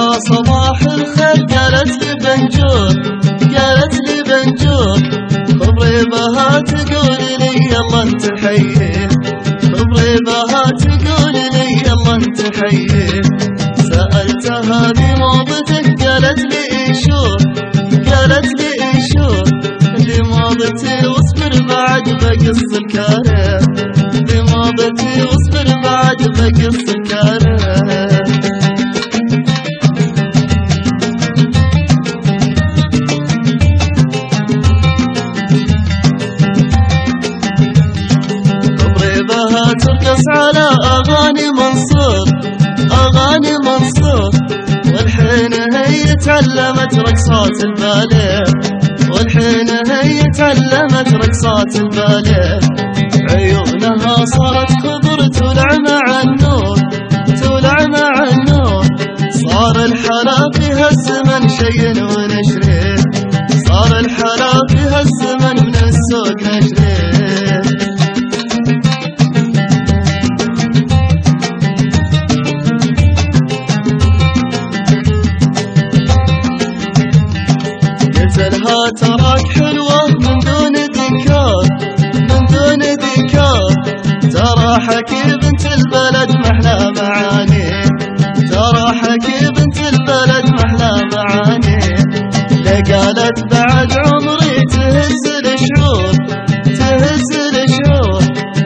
لها صباح الخير قالت لي بنجور، قالت لي بنجور خبري بها تقول لي يلا انت حيه، خبري بها تقول لي يلا انت حيه. سألتها بماضتك قالت لي ايشور، قالت لي ايشور بماضتي واصبر بعد بقص الكاره، بماضتي واصبر بعد بقص الكاره. ترقص على أغاني منصور، أغاني منصور والحين هي تعلمت رقصات الباليه، والحين هي تعلمت رقصات الباليه. عيونها صارت خضر تولع مع النور، تولع مع النور. صار الحلا في هالزمن شي ونشريه، صار الحلا في هالزمن من السوق نشريه. لها تراك حلوة من دون ذكر، من دون ذكر. ترى حكي بنت البلد محلى معاني، ترى حكي بنت البلد محلى معاني. لقالت بعد عمري تهز الشعور، تهز الشعور.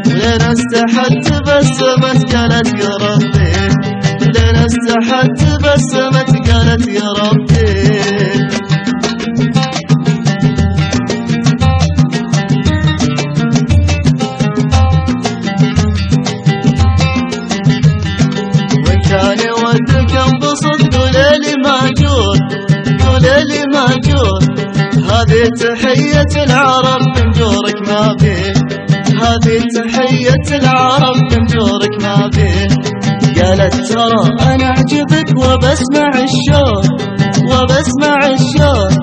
ولين استحت تبسمت قالت يا ربي، ولين استحت تبسمت قالت يا ربي. كان ودك انبسط قوليلي ماجور، قوليلي ماجور. هذه تحية العرب من جورك ما بيه، هذه تحية العرب من جورك ما بيه. قالت ترى انا اعجبك وبسمع الشوق، وبسمع الشوق.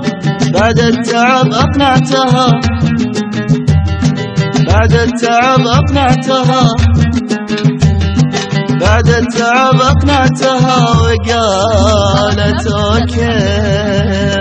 بعد التعب اقنعتها، بعد التعب اقنعتها، بعد التعب اقنعتها وقالت اوكي.